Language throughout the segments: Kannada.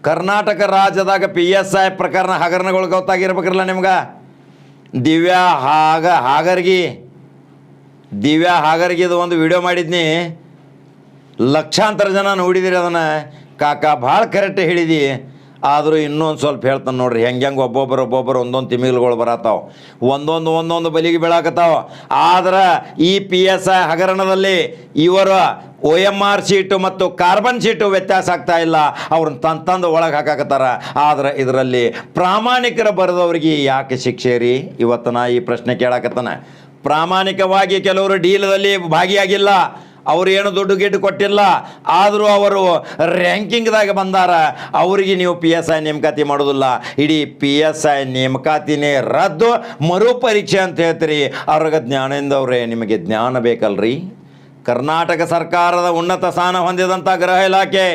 ಕರ್ನಾಟಕ ರಾಜ್ಯದಾಗ PSI ಪ್ರಕರಣ ಹಗರಣಗಳು ಗೊತ್ತಾಗಿರ್ಬೇಕಿರಲ್ಲ ನಿಮ್ಗೆ. ದಿವ್ಯಾ ಹಾಗರ್ಗಿದು ಒಂದು ವಿಡಿಯೋ ಮಾಡಿದ್ನಿ, ಲಕ್ಷಾಂತರ ಜನ ನೋಡಿದಿರಿ ಅದನ್ನು. ಕಾಕ ಭಾಳ ಕರೆಕ್ಟ್ ಹೇಳಿದಿ. ಆದರೂ ಇನ್ನೊಂದು ಸ್ವಲ್ಪ ಹೇಳ್ತಾನೆ ನೋಡ್ರಿ, ಹೆಂಗೆ ಒಬ್ಬೊಬ್ಬರು ಒಂದೊಂದು ತಿಮಿಲ್ಗಳು ಬರತ್ತಾವ, ಒಂದೊಂದು ಬಲಿಗೆ ಬೀಳಾಕತ್ತಾವ. ಆದ್ರೆ ಈ PSI ಹಗರಣದಲ್ಲಿ ಇವರು OMR ಶೀಟು ಮತ್ತು ಕಾರ್ಬನ್ ಶೀಟು ವ್ಯತ್ಯಾಸ ಆಗ್ತಾ ಇಲ್ಲ, ಅವ್ರನ್ನ ತಂದು ಒಳಗೆ ಹಾಕಾಕತ್ತಾರ. ಆದ್ರೆ ಇದರಲ್ಲಿ ಪ್ರಾಮಾಣಿಕರ ಬರೆದವ್ರಿಗೆ ಯಾಕೆ ಶಿಕ್ಷೆ ರೀ? ಇವತ್ತು ನಾ ಈ ಪ್ರಶ್ನೆ ಕೇಳಾಕತ್ತಾನ. ಪ್ರಾಮಾಣಿಕವಾಗಿ ಕೆಲವರು ಡೀಲದಲ್ಲಿ ಭಾಗಿಯಾಗಿಲ್ಲ, ಅವರು ಏನು ದುಡ್ಡು ಗಿಡ್ಡು ಕೊಟ್ಟಿಲ್ಲ, ಆದರೂ ಅವರು ರ್ಯಾಂಕಿಂಗ್ದಾಗ ಬಂದಾರ. ಅವರಿಗೆ ನೀವು PSI ನೇಮಕಾತಿ ಮಾಡೋದಿಲ್ಲ, ಇಡೀ PSI ನೇಮಕಾತಿನೇ ರದ್ದು, ಮರುಪರೀಕ್ಷೆ ಅಂತ ಹೇಳ್ತೀರಿ. ಅವ್ರಿಗೆ ಜ್ಞಾನದಿಂದವ್ರೆ, ನಿಮಗೆ ಜ್ಞಾನ ಬೇಕಲ್ರಿ? ಕರ್ನಾಟಕ ಸರ್ಕಾರದ ಉನ್ನತ ಸ್ಥಾನ ಹೊಂದಿದಂಥ ಗೃಹ ಇಲಾಖೆ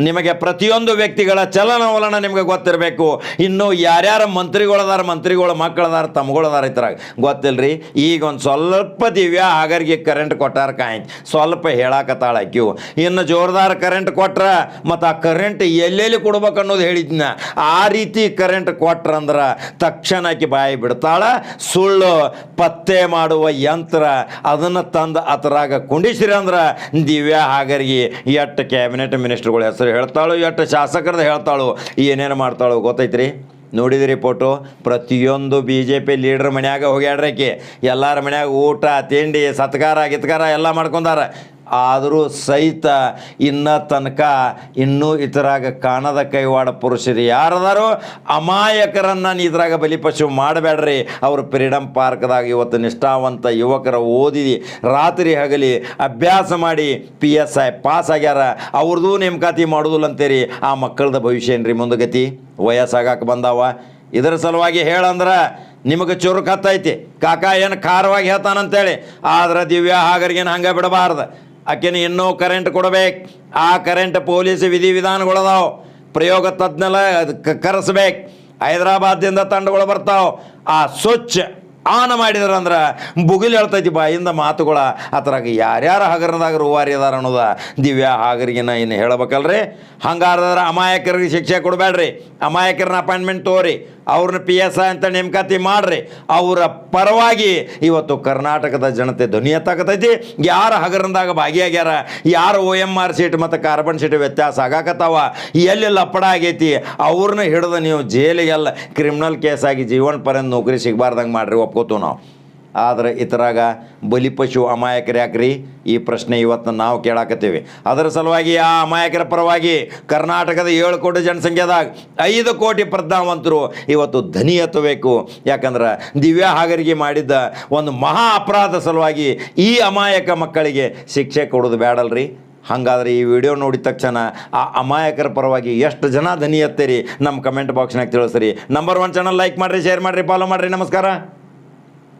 ನಿಮಗೆ ಪ್ರತಿಯೊಂದು ವ್ಯಕ್ತಿಗಳ ಚಲನವಲನ ನಿಮಗೆ ಗೊತ್ತಿರಬೇಕು. ಇನ್ನು ಯಾರ್ಯಾರ ಮಂತ್ರಿಗಳ ಮಕ್ಕಳದಾರ, ತಮ್ಮಗಳದಾರ ಇದ್ರಾಗ ಗೊತ್ತಿಲ್ಲರಿ. ಈಗ ಒಂದು ಸ್ವಲ್ಪ ದಿವ್ಯಾ ಹಾಗರ್ಗೆ ಕರೆಂಟ್ ಕೊಟ್ಟಾರ ಕಾಯ್ತು, ಸ್ವಲ್ಪ ಹೇಳಾಕತ್ತಾಳ ಆಕ್ಯು. ಇನ್ನು ಜೋರ್ದಾರ್ ಕರೆಂಟ್ ಕೊಟ್ರೆ ಮತ್ತು ಆ ಕರೆಂಟ್ ಎಲ್ಲೆಲ್ಲಿ ಕೊಡ್ಬೇಕು ಅನ್ನೋದು ಹೇಳಿದ್ನ. ಆ ರೀತಿ ಕರೆಂಟ್ ಕೊಟ್ರಂದ್ರೆ ತಕ್ಷಣ ಆಕಿ ಬಾಯಿ ಬಿಡ್ತಾಳ. ಸುಳ್ಳು ಪತ್ತೆ ಮಾಡುವ ಯಂತ್ರ ಅದನ್ನು ತಂದು ಅದರಾಗ ಕುಂಡಿಸಿರಿ ಅಂದ್ರೆ ದಿವ್ಯಾ ಹಾಗರ್ಗೆ ಎಷ್ಟು ಕ್ಯಾಬಿನೆಟ್ ಮಿನಿಸ್ಟರ್ಗಳ ಹೆಸರು ಹೇಳ್ತಾಳು, ಎಷ್ಟು ಶಾಸಕರದ್ದು ಹೇಳ್ತಾಳು, ಏನೇನು ಮಾಡ್ತಾಳು ಗೊತ್ತೈತ್ರಿ? ನೋಡಿದಿರಿ ಫೋಟೋ. ಪ್ರತಿಯೊಂದು BJP ಲೀಡ್ರ್ ಮನ್ಯಾಗ ಹೋಗ್ಯಾಡ್ರಕ್ಕೆ, ಎಲ್ಲರ ಮನ್ಯಾಗ ಊಟ ತಿಂಡಿ ಸತ್ಕಾರ ಗಿತ್ಕಾರ ಎಲ್ಲ ಮಾಡ್ಕೊಂಡಾರ. ಆದರೂ ಸಹಿತ ಇನ್ನೂ ಇತರಾಗ ಕಾಣದ ಕೈವಾಡ ಪುರುಷರು ಯಾರದಾರೋ ಅಮಾಯಕರನ್ನು ಇದ್ರಾಗ ಬಲಿಪಶು ಮಾಡಬೇಡ್ರಿ. ಅವರು ಫ್ರೀಡಮ್ ಪಾರ್ಕ್ದಾಗ ಇವತ್ತು ನಿಷ್ಠಾವಂತ ಯುವಕರ ಓದಿ ರಾತ್ರಿ ಹಗಲಿ ಅಭ್ಯಾಸ ಮಾಡಿ PSI ಪಾಸ್ ಆಗ್ಯಾರ. ಅವ್ರದ್ದು ನೇಮಕಾತಿ ಮಾಡೋದಿಲ್ಲ ಅಂತೀರಿ. ಆ ಮಕ್ಕಳದ ಭವಿಷ್ಯ ಏನ್ರಿ ಮುಂದಗತಿ? ವಯಸ್ಸಾಗಕ್ಕೆ ಬಂದಾವ. ಇದರ ಸಲುವಾಗಿ ಹೇಳಂದ್ರೆ ನಿಮಗೆ ಚುರುಕು ಹತ್ತೈತಿ, ಕಾಕ ಏನು ಖಾರವಾಗಿ ಹೇಳ್ತಾನಂತೇಳಿ. ಆದ್ರೆ ದಿವ್ಯಾ ಹಾಗರ್ಗೇನು ಹಂಗೆ ಬಿಡಬಾರ್ದು. ಆಕೆನ ಇನ್ನೂ ಕರೆಂಟ್ ಕೊಡಬೇಕು. ಆ ಕರೆಂಟ್ ಪೊಲೀಸ್ ವಿಧಿವಿಧಾನಗಳದಾವ, ಪ್ರಯೋಗ ತಜ್ಞಲ ಕರೆಸ್ಬೇಕು. ಹೈದರಾಬಾದ್ದಿಂದ ತಂಡಗಳು ಬರ್ತಾವೆ. ಆ ಸ್ವಿಚ್ ಆನ್ ಮಾಡಿದ್ರಂದ್ರೆ ಬುಗಿಲು ಹೇಳ್ತೈತಿ ಬಾಯಿಂದ ಮಾತುಗಳ. ಅದ್ರಾಗ ಯಾರ್ಯಾರು ಹಗರಣದಾಗ ರೂವಾರಿ ಅದಾರ ಅನ್ನೋದ ದಿವ್ಯಾ ಹಾಗರಿಗಿನ ಇನ್ನು ಹೇಳ್ಬೇಕಲ್ರಿ. ಹಂಗಾದ್ರೆ ಅಮಾಯಕರಿಗೆ ಶಿಕ್ಷೆ ಕೊಡಬೇಡ್ರಿ, ಅಮಾಯಕರನ್ನ ಅಪಾಯಿಂಟ್ಮೆಂಟ್ ತೋರಿ, ಅವ್ರನ್ನ PSI ಅಂತ ನೇಮಕಾತಿ ಮಾಡ್ರಿ. ಅವರ ಪರವಾಗಿ ಇವತ್ತು ಕರ್ನಾಟಕದ ಜನತೆ ಧ್ವನಿ ಎತ್ತಾಕತೈತಿ. ಯಾರು ಹಗರಣದಾಗ ಭಾಗಿಯಾಗ್ಯಾರ, ಯಾರು OMR ಶೀಟ್ ಮತ್ತು ಕಾರ್ಬನ್ ಶೀಟ್ ವ್ಯತ್ಯಾಸ ಆಗಾಕತ್ತಾವ, ಎಲ್ಲಿ ಲಪ್ಪಡ ಆಗೈತಿ, ಅವ್ರನ್ನ ಹಿಡಿದು ನೀವು ಜೈಲಿಗೆಲ್ಲ ಕ್ರಿಮಿನಲ್ ಕೇಸಾಗಿ ಜೀವನ ಪರ್ಯಂತ ನೌಕರಿ ಸಿಗಬಾರ್ದಂಗೆ ಮಾಡ್ರಿ, ಒಪ್ಕೋತೀವಿ ನಾವು. ಆದರೆ ಇತರಾಗ ಬಲಿಪಶು ಅಮಾಯಕರು ಯಾಕ್ರಿ? ಈ ಪ್ರಶ್ನೆ ಇವತ್ತು ನಾವು ಕೇಳಾಕತ್ತೀವಿ. ಅದರ ಸಲುವಾಗಿ ಆ ಅಮಾಯಕರ ಪರವಾಗಿ ಕರ್ನಾಟಕದ 7 ಕೋಟಿ ಜನಸಂಖ್ಯೆದಾಗ 5 ಕೋಟಿ ಪ್ರಜ್ಞಾವಂತರು ಇವತ್ತು ಧ್ವನಿ ಎತ್ತಬೇಕು. ಯಾಕಂದ್ರೆ ದಿವ್ಯಾ ಹಾಗರಿಗೆ ಮಾಡಿದ್ದ ಒಂದು ಮಹಾ ಅಪರಾಧ ಸಲುವಾಗಿ ಈ ಅಮಾಯಕ ಮಕ್ಕಳಿಗೆ ಶಿಕ್ಷೆ ಕೊಡೋದು ಬೇಡಲ್ರಿ. ಹಾಗಾದ್ರೆ ಈ ವಿಡಿಯೋ ನೋಡಿದ ತಕ್ಷಣ ಆ ಅಮಾಯಕರ ಪರವಾಗಿ ಎಷ್ಟು ಜನ ಧ್ವನಿ ಎತ್ತೀರಿ ನಮ್ಮ ಕಮೆಂಟ್ ಬಾಕ್ಸ್ನಾಗ ತಿಳಿಸ್ರಿ. ನಂಬರ್ 1 ಚಾನಲ್ ಲೈಕ್ ಮಾಡಿರಿ, ಶೇರ್ ಮಾಡಿರಿ, ಫಾಲೋ ಮಾಡಿರಿ. ನಮಸ್ಕಾರ.